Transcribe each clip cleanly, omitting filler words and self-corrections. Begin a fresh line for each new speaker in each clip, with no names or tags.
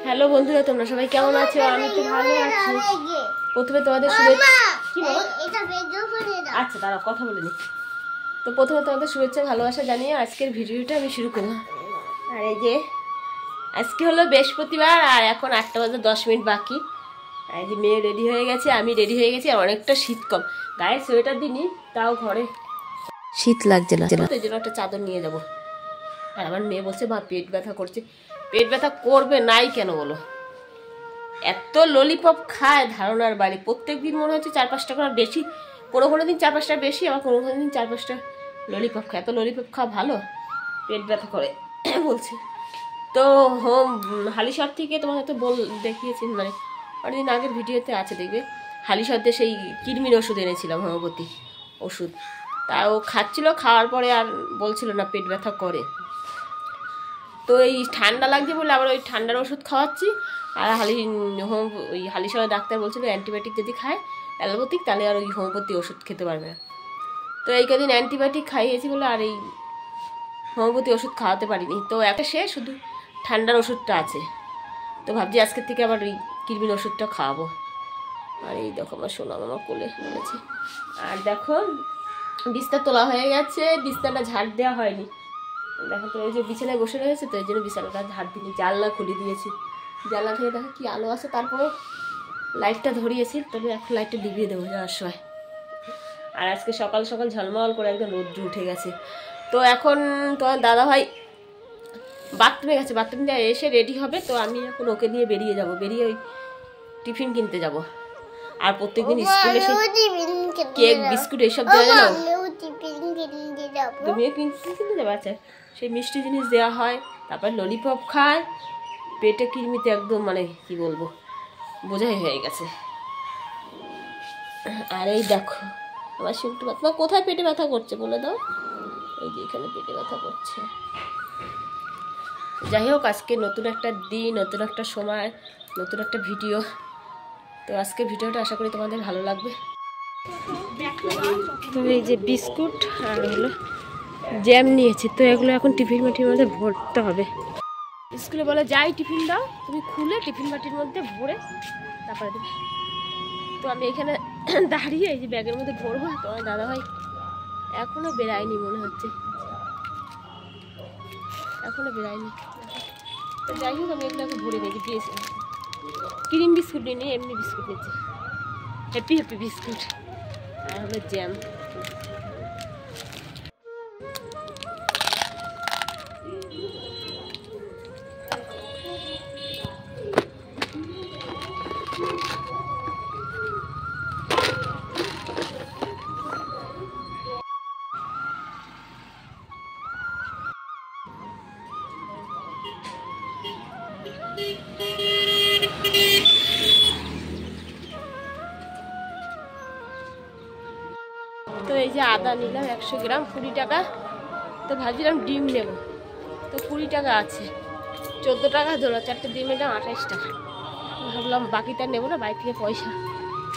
Hello বন্ধুরা, তোমরা সবাই কেমন আছো? আমি তো ভালো আছি। প্রথমে তোমাদের শুভেচ্ছা। কি বলো? আচ্ছা, দাঁড়াও, কথা বলে নি। তো প্রথমে তোমাদের শুভেচ্ছা ভালোবাসা জানিয়ে আজকের ভিডিওটা আমি শুরু করলাম। আর এই যে আজকে হলো বৃহস্পতিবার, আর এখন 8:10 বাকি। আর এই যে মেয়ে রেডি হয়ে গেছে, আমি রেডি হয়ে গেছি। আর অনেকটা শীত কম, গায়ে সোয়েটার দিইনি, তাও ঘরে শীত লাগছে না, এই জন্য একটা চাদর নিয়ে যাবো। আর আমার মেয়ে বলছে মা পেট ব্যথা করছে। পেট ব্যথা করবে নাই কেন বলো? এত ললিপপ খায় ধারণার বাড়ি। প্রত্যেক দিন মনে হচ্ছে 4-5টা করে বেশি, কোনো দিন 4-5টা বেশি, আবার কোনো দিন 4-5টা ললিপপ খায়। এত ললিপপ খাওয়া ভালো? পেট ব্যথা করে বলছে। তো হালিশহর থেকে তোমার হয়তো দেখিয়েছি, মানে অনেকদিন আগের ভিডিওতে আছে, দেখবে। হালিশহরতে সেই কৃমির ওষুধ এনেছিলাম, হোমিওপ্যাথি ওষুধ। তা ও খাচ্ছিল, খাওয়ার পরে আর বলছিল না পেট ব্যথা করে। তো এই ঠান্ডা লাগছে বলে আবার ওই ঠান্ডার ওষুধ খাওয়াচ্ছি। আর ওই হালিশহরের ডাক্তার বলছিল অ্যান্টিবায়োটিক যদি খায় অ্যালোপ্যাথিক, তাহলে আর ওই হোমিওপ্যাথি ওষুধ খেতে পারবে না। তো এই কদিন অ্যান্টিবায়োটিক খাইয়েছি বলে আর এই হোমিওপ্যাথি ওষুধ খাওয়াতে পারিনি। তো একটা শেষ, শুধু ঠান্ডার ওষুধটা আছে। তো ভাবছি আজকের থেকে আবার ওই কৃমির ওষুধটা খাওয়াবো। আর এই দেখো আমার সোনা মামা কোলে বলেছে। আর দেখো বিছনা তোলা হয়ে গেছে, বিছনাটা ঝাড় দেওয়া হয়নি। দেখো তো, এই যে বিছানায় বসে রয়েছে, তো এই জন্য বিছানাটা ঝাড় দিনি। জানলা খুলে দিয়েছি, জানলা থেকে দেখো কি আলো আছে। তারপরে লাইটটা ধরিয়েছি, তবে এখন লাইটটা ডিবিয়ে দেবো যাওয়ার সময়। আর আজকে সকাল সকাল ঝলমল করে একদম রোদ্র উঠে গেছে। তো এখন তোমার দাদাভাই বাথরুমে গেছে, বাথরুম দিয়ে এসে রেডি হবে। তো আমি এখন ওকে নিয়ে বেরিয়ে যাব, বেরিয়ে ওই টিফিন কিনতে যাব। আর প্রত্যেকদিন স্কুলে কেক বিস্কুট এইসব দেওয়া যায় না, তুমিও কিনতে যাবে। আচ্ছা, সেই মিষ্টি জিনিস দেওয়া হয়, তারপর ললিপপ খায়। পেটে কৃমিতে একদম মানে কি বলবো, বোঝাই হয়ে গেছে। আর এই দেখো আমার শুনতে ব্যথা, কোথায় পেটে ব্যথা করছে বলে দাও? এই যে এখানে পেটে ব্যথা করছে। যাই হোক, আজকে নতুন একটা দিন, নতুন একটা সময়, নতুন একটা ভিডিও। তো আজকে ভিডিওটা আশা করি তোমাদের ভালো লাগবে। তো এই যে বিস্কুট আর হলো জ্যাম নিয়েছি, তো এগুলো এখন টিফিন বাটির মধ্যে ভরতে হবে। স্কুলে বলে যাই টিফিন দাও, তুমি খুলে টিফিন বাটির মধ্যে ভরে তারপরে দেবে। তো আমি এখানে দাঁড়িয়ে এই যে ব্যাগের মধ্যে ভরবো। তোমার দাদাভাই এখনো বেরায়নি মনে হচ্ছে, এখনো বেরায়নি। তো যাই হোক, আমি এগুলোকে ভরে নিয়েছি। দিয়েছি ক্রিম বিস্কুট নিয়ে, এমনি বিস্কুট নিচ্ছি, হ্যাপি হ্যাপি বিস্কুট আর হলো জ্যাম। তো এই যে আদা নিলাম 100 গ্রাম, 20 টাকা। তো ভাবছিলাম ডিম নেব, তো 20 টাকা আছে, 14 টাকা ধরো। 4টে ডিম নিলাম 28 টাকা। ভাবলাম বাকিটা নেবো না, বাড়ি থেকে পয়সা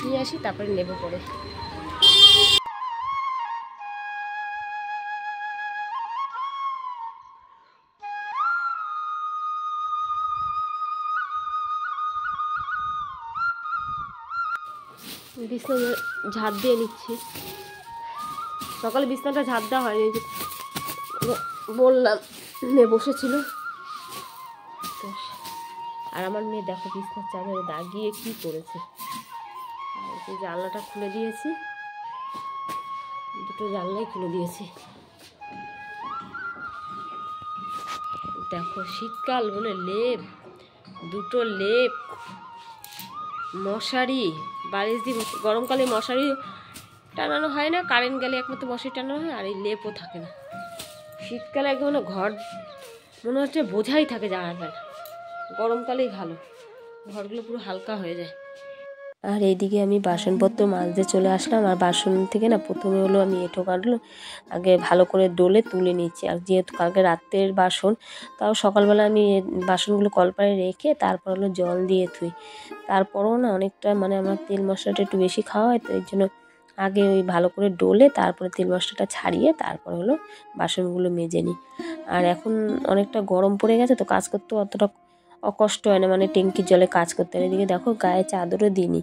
নিয়ে আসি, তারপরে নেবো পরে। বিছনা ঝাড় দিয়ে নিচ্ছি। সকালে বিছনাটা ঝাড় দেওয়া হয়নি, বললাম মেয়ে বসেছিল। আর আমার মেয়ে দেখো বিছনার চাদরে দাগিয়ে কি করেছে। জানলাটা খুলে দিয়েছি, দুটো জানলাই খুলে দিয়েছি। দেখো শীতকাল বলে লেপ, দুটো লেপ, মশারি, বালিশ দিয়ে। গরমকালে মশারি টানানো হয় না, কারেন্ট গেলে একমাত্র মশারি টানানো হয়, আর এই লেপও থাকে না। শীতকালে একদম ঘর মনে হচ্ছে বোঝাই থাকে জানার বেলা। গরমকালেই ভালো, ঘরগুলো পুরো হালকা হয়ে যায়। আর এইদিকে আমি বাসনপত্র মাজতে চলে আসলাম। আর বাসন থেকে না প্রথমে হলো আমি এঁঠো কাটলো আগে ভালো করে ডলে তুলে নিচ্ছি। আর যেহেতু কালকে রাত্রের বাসন, তাও সকালবেলা আমি বাসনগুলো কলপারে রেখে তারপর হলো জল দিয়ে ধুই। তারপরেও না অনেকটা মানে আমার তেল মশলাটা একটু বেশি খাওয়া হয়, তো এর জন্য আগে ওই ভালো করে ডলে তারপরে তেল মশলাটা ছাড়িয়ে তারপর হলো বাসনগুলো মেজে নিই। আর এখন অনেকটা গরম পড়ে গেছে, তো কাজ করতে অতটা অকষ্ট হয় না, মানে ট্যাঙ্কির জলে কাজ করতে হয়। এদিকে দেখো গায়ে চাদরও দিইনি,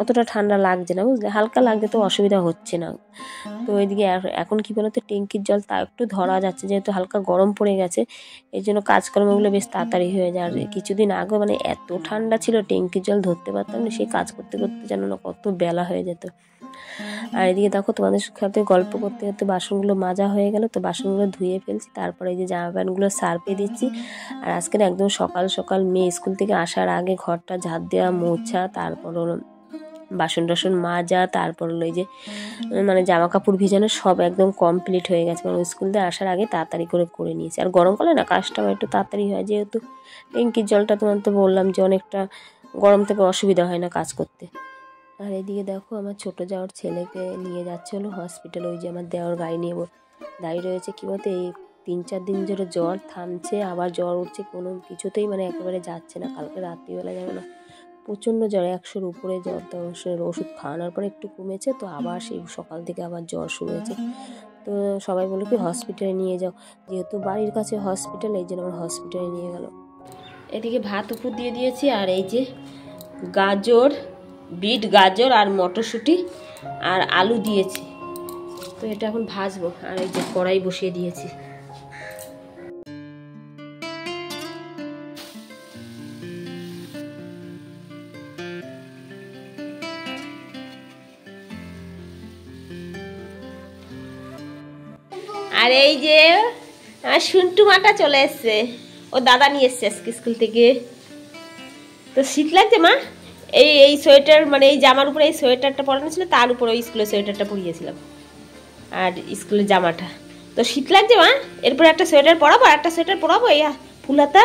অতটা ঠান্ডা লাগছে না বুঝলে, হালকা লাগছে তো অসুবিধা হচ্ছে না। তো ওইদিকে এখন কী বলতো ট্যাঙ্কির জল তা একটু ধরা যাচ্ছে, যেহেতু হালকা গরম পড়ে গেছে এই জন্য কাজকর্মগুলো বেশ তাড়াতাড়ি হয়ে যায়। আর কিছুদিন আগে মানে এত ঠান্ডা ছিল ট্যাঙ্কির জল ধরতে পারতাম না, সেই কাজ করতে করতে জানো না কত বেলা হয়ে যেত। আর এদিকে দেখো তোমাদের সাথে গল্প করতে করতে বাসনগুলো মাজা হয়ে গেল, তো বাসনগুলো ধুয়ে ফেলছি, তারপরে এই যে জামা প্যান্টগুলো সার্ফে দিচ্ছি। আর আজকের একদম সকাল সকাল মেয়ে স্কুল থেকে আসার আগে ঘরটা ঝাড় দেওয়া, মোছা, তারপর বাসন টাসন মাজা, তারপর ওই যে মানে জামা কাপড় ভিজানো সব একদম কমপ্লিট হয়ে গেছে, মানে স্কুল থেকে আসার আগে তাড়াতাড়ি করে নিয়েছি। আর গরমকালে না কাজটাও একটু তাড়াতাড়ি হয়, যেহেতু ট্যাঙ্কির জলটা তোমার তো বললাম যে অনেকটা গরম থেকে অসুবিধা হয় না কাজ করতে। আর এদিকে দেখো আমার ছোটো যাওয়ার ছেলেকে নিয়ে যাচ্ছে হলো হসপিটালে, ওই যে আমার দেওয়ার গাড়ি নিয়ে দাঁড়িয়ে রয়েছে। কী বলতে এই 3-4 দিন ধরে জ্বর থামছে, আবার জ্বর উঠছে, কোনো কিছুতেই মানে একেবারে যাচ্ছে না। কালকে রাত্রিবেলা যাবে না প্রচণ্ড জ্বর, 100-র উপরে জ্বর, তো ওষুধ খাওয়ানোর পরে একটু কমেছে, তো আবার সেই সকাল থেকে আবার জ্বর শুরু হয়েছে। তো সবাই বলে কি হসপিটালে নিয়ে যাও, যেহেতু বাড়ির কাছে হসপিটাল এই জন্য আমার হসপিটালে নিয়ে গেল। এদিকে ভাত উপর দিয়ে দিয়েছি, আর এই যে গাজর, বিট গাজর আর মটরশুঁটি আর আলু দিয়েছি, তো এটা এখন ভাজবো। আর এই যে কড়াই বসিয়ে দিয়েছি। আর এই যে আমার শুন্টু মাটা চলে এসছে, ও দাদা নিয়ে এসছে আজকে স্কুল থেকে। তো শীত লাগছে মা, এই সোয়েটার মানে এই জামার উপরে এই সোয়েটারটা পরানো ছিল, তার উপরে ওই স্কুলের সোয়েটারটা পরিয়েছিলাম আর স্কুলের জামাটা। তো শীত লাগছে মা, এরপরে একটা সোয়েটার পরাবো, আর একটা সোয়েটার পরাবো এই ফুলাতা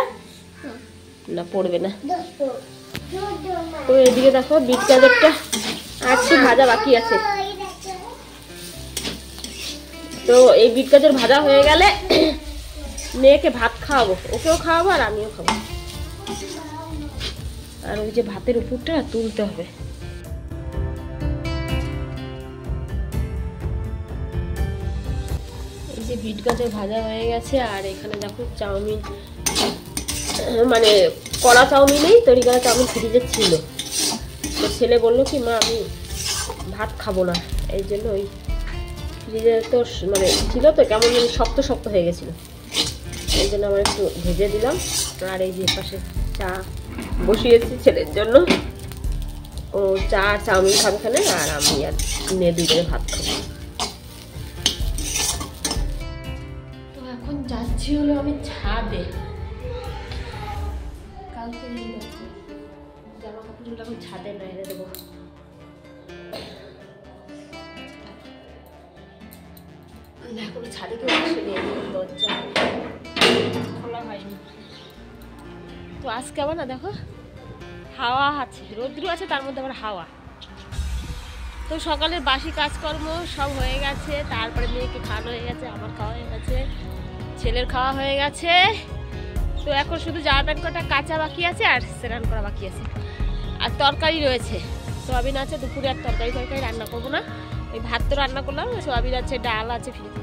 না, পড়বে না। তো এদিকে দেখো বিট গাজরটা আজকে ভাজা বাকি আছে, তো এই বিট গাজর ভাজা হয়ে গেলে মেয়েকে ভাত খাওয়াবো, ওকেও খাওয়াবো আর আমিও খাবো। আর ওই যে ভাতের উপরটা তুলতে হবে। এই যে বিট গাজর ভাজা হয়ে গেছে, আর এখানে দেখো চাউমিন, মানে কড়া চাউমিনেই তৈরি করা চাউমিন ফ্রিজে ছিল, তো ছেলে বললো কি মা আমি ভাত খাবো না, এই জন্য ওই ফ্রিজে তো মানে ছিল তো কেমন শক্ত শক্ত হয়ে গেছিলো, এই জন্য আমার একটু ভেজে দিলাম। আর এই যে পাশে চা বসিয়েছি ছেলের জন্য, ও চা আর চাউমিন খাবে এখানে, আর আমি আর মেয়ে দুজনে ভাত খাবো। তো এখন যাচ্ছি হলো আমি ছাদে, কালকে জামা কাপড়গুলো এখন ছাদে নাইড়ে দেবো। এখনো ছাদে কেউ আসেনি, দরজা খোলা হয়নি। তো আজকে আবার না দেখো হাওয়া আছে, রৌদ্র আছে, তার মধ্যে আবার হাওয়া। তো সকালের বাসি কাজকর্ম সব হয়ে গেছে, তারপরে মেয়েকে খাওয়ানো হয়ে গেছে, আমার খাওয়া হয়ে গেছে, ছেলের খাওয়া হয়ে গেছে। তো এখন শুধু জামা প্যান্ট কটা কাঁচা বাকি আছে আর স্নান করা বাকি আছে। আর তরকারি রয়েছে, সোয়াবিন আছে, দুপুরে আর তরকারি রান্না করবো না, ওই ভাত তো রান্না করলাম, সোয়াবিন আছে, ডাল আছে ফ্রিজে,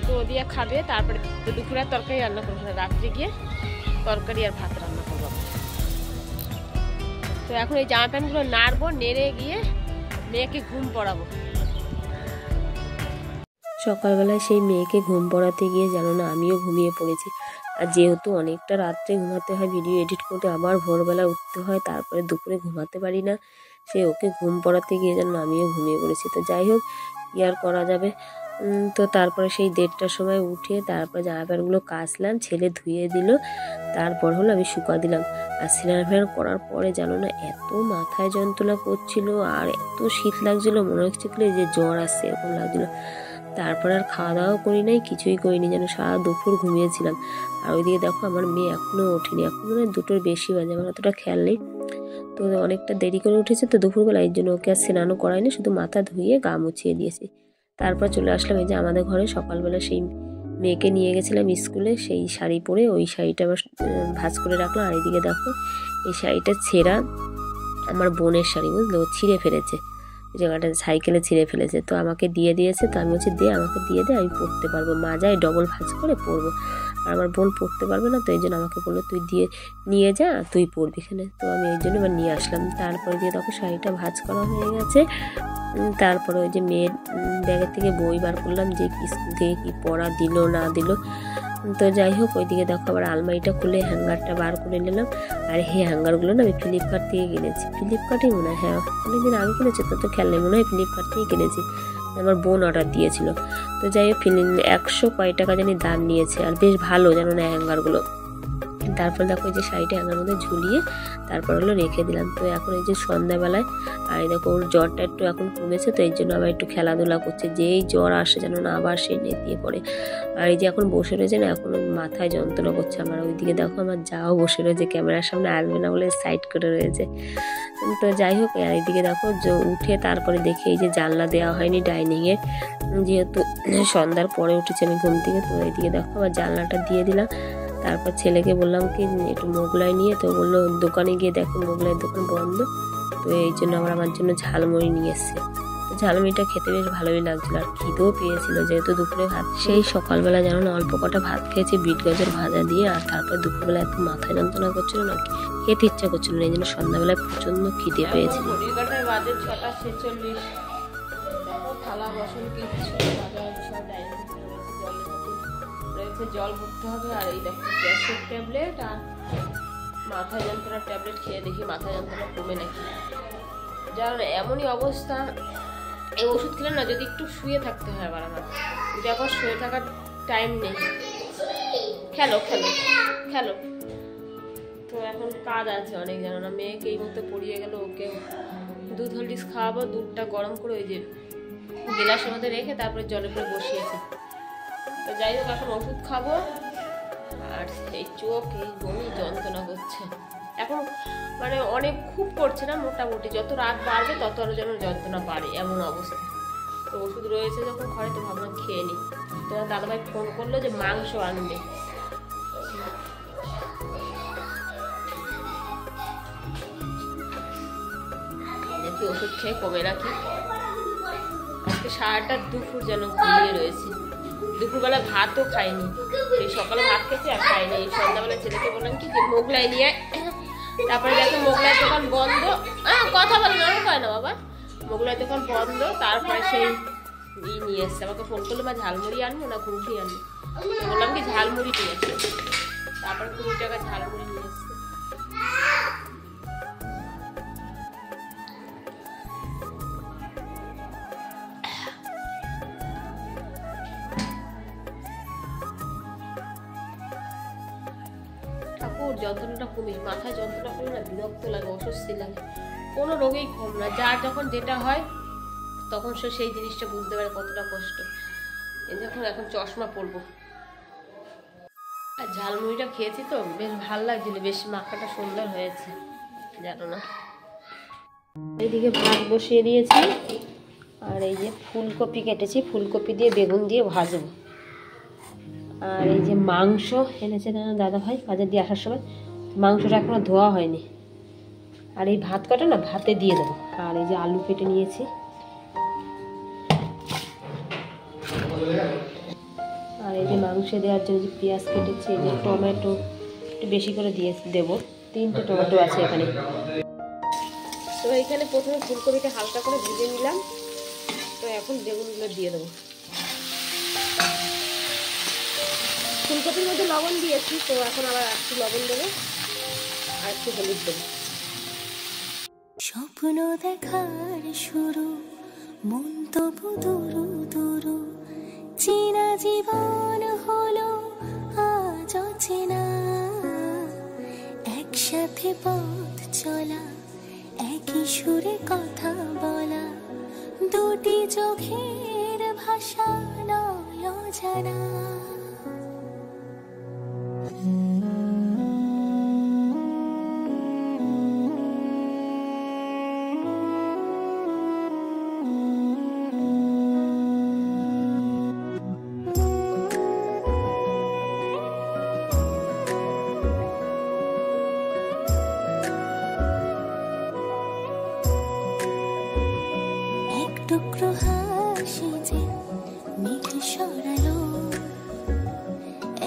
তো ও দিয়ে খাবে। তারপরে তো দুপুরে আর তরকারি রান্না করবো না, রাত্রে গিয়ে তরকারি আর ভাত রান্না করবো। তো এখন এই জামা প্যান্টগুলো নাড়বো, নেড়ে গিয়ে মেয়েকে ঘুম পড়াবো। সকালবেলায় সেই মেয়েকে ঘুম পড়াতে গিয়ে জানো না আমিও ঘুমিয়ে পড়েছি। আর যেহেতু অনেকটা রাত্রে ঘুমাতে হয়, ভিডিও এডিট করতে আবার ভোরবেলা উঠতে হয়, তারপরে দুপুরে ঘুমাতে পারি না, সে ওকে ঘুম পড়াতে গিয়ে যেন আমিও ঘুমিয়ে পড়েছি। তো যাই হোক কি আর করা যাবে। তো তারপরে সেই 1:30টার সময় উঠে তারপর জামা প্যান্টগুলো কাচলাম, ছেলে ধুয়ে দিল, তারপর হলো আমি শুকা দিলাম। আর স্নান করার পরে জানো না এত মাথায় যন্ত্রণা করছিল আর এত শীত লাগছিল, মনে হচ্ছিল যে জ্বর আসছে এরকম লাগছিল। তারপর আর খাওয়া দাওয়াও করি নাই, কিছুই করিনি, যেন সারা দুপুর ঘুমিয়েছিলাম। আর ওইদিকে দেখো আমার মেয়ে এখনও ওঠেনি, এখন মানে 2টোর বেশি বাজে, আমার অতটা খেয়াল নেই। তো অনেকটা দেরি করে উঠেছে তো দুপুরবেলা, এই জন্য ওকে আর স্নানও করায়নি, শুধু মাথা ধুয়ে গা মুছিয়ে দিয়েছি। তারপর চলে আসলাম এই যে আমাদের ঘরে। সকালবেলা সেই মেয়েকে নিয়ে গেছিলাম স্কুলে, সেই শাড়ি পরে ওই শাড়িটা আবার ভাঁজ করে রাখলাম। আর এইদিকে দেখো এই শাড়িটা ছেঁড়া, আমার বোনের শাড়ি বুঝলো, ও ছিঁড়ে ফেলেছে, জায়গাটা সাইকেলে ছিঁড়ে ফেলেছে, তো আমাকে দিয়ে দিয়েছে। তো আমি বলছি দে আমাকে দিয়ে দে, আমি পরতে পারবো, মা যায় ডবল ভাঁজ করে পরবো। আর আমার বোন পড়তে পারবে না, তো এই জন্য আমাকে বললো তুই নিয়ে যা, তুই পড়বি এখানে। তো আমি এই জন্য এবার নিয়ে আসলাম। তারপরে দিয়ে দেখো শাড়িটা ভাঁজ করা হয়ে গেছে। তারপরে ওই যে মেয়ের ব্যাগের থেকে বই বার করলাম, যে স্কুল থেকে কী পড়া দিল না দিল। তো যাই হোক, ওইদিকে দেখো আবার আলমারিটা খুলে হ্যাঙ্গারটা বার করে নিলাম। আর এই হ্যাঙ্গারগুলো না আমি ফ্লিপকার্ট থেকে কিনেছি। ফ্লিপকার্টেই মনে হয়, হ্যাঁ অনেকদিন আগে কিনেছি, তো খেয়াল নেই, মনে হয় ফ্লিপকার্ট থেকেই কিনেছি। আমার বোন অর্ডার দিয়েছিল। তো যাই হোক 100 কয় টাকা জানি দাম নিয়েছে, আর বেশ ভালো জানো না হ্যাঙ্গারগুলো। তারপর দেখো এই যে শাড়িটা হ্যাঙ্গার মধ্যে ঝুলিয়ে তারপর হলো রেখে দিলাম। তো এখন এই যে সন্ধ্যাবেলায়, আর এই দেখো ওর জ্বরটা একটু এখন কমেছে, তো এই জন্য আবার একটু খেলাধুলা করছে। যেই জ্বর আসে যেন না আবার সে নেতিয়ে পড়ে। আর এই যে এখন বসে রয়েছে না, এখন মাথায় যন্ত্রণা করছে আমার। ওইদিকে দেখো আমার যাও বসে রয়েছে, ক্যামেরার সামনে আসবে না বলে সাইড করে রয়েছে। তো যাই হোক, আর এইদিকে দেখো উঠে তারপরে দেখে এই যে জানলা দেওয়া হয়নি ডাইনিংয়ে, যেহেতু সন্ধ্যার পরে উঠেছি আমি ঘুম থেকে। তো এইদিকে দেখো আবার জানলাটা দিয়ে দিলাম। তারপর ছেলেকে বললাম কি একটু মোগলাই নিয়ে, তো বললো দোকানে গিয়ে দেখো মোগলাইয়ের দোকান বন্ধ। তো এই জন্য আমার জন্য ঝালমুড়ি নিয়ে এসছে। তো ঝালমুড়িটা খেতে বেশ ভালোই লাগছিলো, আর খিদেও পেয়েছিল, যেহেতু দুপুরে ভাত সেই সকালবেলা যেন না অল্প কটা ভাত খেয়েছি বিট গাজর ভাজা দিয়ে। আর তারপর দুপুরবেলা এত মাথা যন্ত্রণা করছিল না, খেতে ইচ্ছা করছিল না, এই জন্য সন্ধ্যাবেলায় প্রচন্ড খিদে পেয়েছিল। বাজে 6:46, থালা বাসন কিছু রয়েছে, জল ভরতে হবে। আর এই দেখো গ্যাসের ট্যাবলেট আর মাথা যন্ত্রণার ট্যাবলেট খেয়ে দেখি মাথা যন্ত্রণা কমে নাকি। জানো এমনই অবস্থা, এই ওষুধ খেলে না যদি একটু শুয়ে থাকতে হয় আবার আমার, যদি আবার শুয়ে থাকার টাইম নেই। খেলো খেলো খেলো। তো এখন কাজ আছে অনেক, জানো না। মেয়েকে এই মধ্যে পড়িয়ে গেল, ওকে দুধ হলডিস খাওয়াবো। দুধটা গরম করে ওই যে গ্লাসের মধ্যে রেখে তারপরে জলে করে বসিয়েছি। তো যাই হোক এখন ওষুধ খাবো। আর এই চোখ এই বমি যন্ত্রণা করছে এখন, মানে অনেক খুব করছে না, মোটামুটি যত রাত বাড়বে তত আরও যেন যন্ত্রণা বাড়ে এমন অবস্থা। তো ওষুধ রয়েছে যখন ঘরে, তো ভাবলাম খেয়ে নিই। তো দাদাভাই ফোন করলো যে মাংস আনবে। দেখি ওষুধ খেয়ে কমে নাকি। আজকে সারাটা দুপুর যেন ঘুমিয়ে রয়েছে, দুপুরবেলা ভাতও খাইনি। এই সকালে ভাত খেয়েছি আর খাইনি। এই সন্ধ্যাবেলা ছেলেকে বললাম কি যে মোগলাই নিয়ে, তারপরে দেখো মোগলাইয়ের দোকান বন্ধ। কথা বলে না কয় না বাবা, মোগলাইয়ের দোকান বন্ধ। তারপরে সেই নিয়ে এসছে, আমাকে ফোন করলো মা ঝালমুড়ি আনবো না ঘুগনি আনবো। বললাম কি ঝালমুড়ি নিয়ে এসছে। তারপরে 20 টাকা ঝালমুড়ি নিয়ে এসছে। যন্ত্রণাটা কমে, মাথায় যন্ত্রণা কমে না, বিরক্ত লাগে, অস্বস্তি লাগে। কোনো রোগেই কম না, যার যখন যেটা হয় তখন সে সেই জিনিসটা বুঝতে পারে কতটা কষ্ট। এই যখন এখন চশমা পরবো। আর ঝালমুড়িটা খেয়েছি তো বেশ ভালো লাগছিল, বেশ মাখাটা সুন্দর হয়েছে জানো না। এইদিকে ভাত বসিয়ে দিয়েছি, আর এই যে ফুলকপি কেটেছি, ফুলকপি দিয়ে বেগুন দিয়ে ভাজবো। আর এই যে মাংস এনেছে দাদা ভাই বাজার দিয়ে আসার সময়, মাংসটা এখনো ধোয়া হয়নি। আর এই ভাত কটা না ভাতে দিয়ে দেবো। আর এই যে আলু কেটে নিয়েছি, আর এই যে মাংসে দেওয়ার জন্য যে পেঁয়াজ কেটেছি, এই যে টমেটো একটু বেশি করে দিয়ে দেবো, 3টে টমেটো আছে এখানে। তো এইখানে প্রথমে ফুলকপিটা হালকা করে ভেজে নিলাম। তো এখন বেগুনগুলো দিয়ে দেবো। ফুলকপির মধ্যে লবণ দিয়েছি, তো এখন আবার একটু লবণ দেবো আর একটু হলুদ দেবো।
স্বপ্ন দেখার শুরু, মন তবু দুরু দুরু, চেনা জীবন হলো আজ অচেনা। একসাথে পথ চলা, একই সুরে কথা বলা, দুটি চোখের ভাষা নয় অজানা। টুকরো হাসি যে মেঘ সরালো,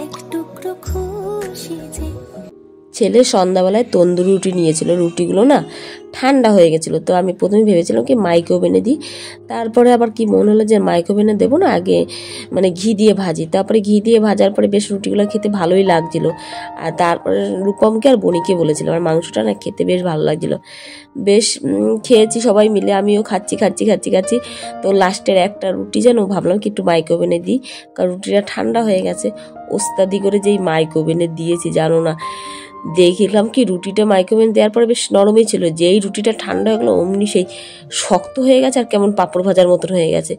এক টুকরো
ছেলে সন্ধ্যাবেলায় তন্দুরি রুটি নিয়েছিল, রুটিগুলো না ঠান্ডা হয়ে গেছিলো। তো আমি প্রথমে ভেবেছিলাম কি মাইক্রো ওভেনে দিই, তারপরে আবার কি মনে হলো যে মাইক্রো ওভেনে দেবো না, আগে মানে ঘি দিয়ে ভাজি। তারপরে ঘি দিয়ে ভাজার পরে বেশ রুটিগুলো খেতে ভালোই লাগছিলো। আর তারপরে রূপমকে আর বনিকে বলেছিলাম, আর মাংসটা না খেতে বেশ ভালো লাগছিলো। বেশ খেয়েছি সবাই মিলে, আমিও খাচ্ছি। তো লাস্টের একটা রুটি যেন ভাবলাম কি একটু মাইক্রো ওভেনে দিই, কারণ রুটিটা ঠান্ডা হয়ে গেছে। ওস্তাদি করে যেই মাইক্রো ওভেনে দিয়েছি জানো না, দেখলাম কি রুটিটা মাইক্রো ওভেন দেওয়ার পরে বেশ নরমই ছিল, যেই রুটিটা ঠান্ডা হয়ে গেলো অমনি সেই শক্ত হয়ে গেছে আর কেমন পাঁপড় ভাজার মতন হয়ে গেছে।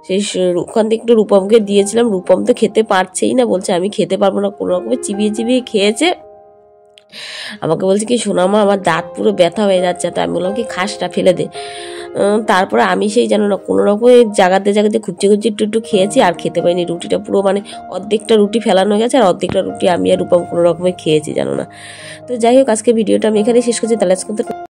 সেই ওখান থেকে একটু রূপমকে দিয়েছিলাম, রূপম তো খেতে পারছেই না, বলছে আমি খেতে পারবো না, কোনো রকমে চিবিয়ে খেয়েছে। আমাকে বলছে কি সোনামা আমার দাঁত পুরো ব্যথা হয়ে যাচ্ছে, তো আমি বললাম কি খাসটা ফেলে দে। তারপরে আমি সেই জানো না কোনো রকমের জায়গাতে খুঁজছে একটু খেয়েছি, আর খেতে পারিনি। রুটিটা পুরো মানে অর্ধেকটা রুটি ফেলানো হয়ে গেছে, আর অর্ধেকটা রুটি আমি আর রূপম কোনো রকমে খেয়েছি জানো না। তো যাই হোক, আজকে ভিডিওটা আমি এখানে শেষ করছি। তাহলে আজকে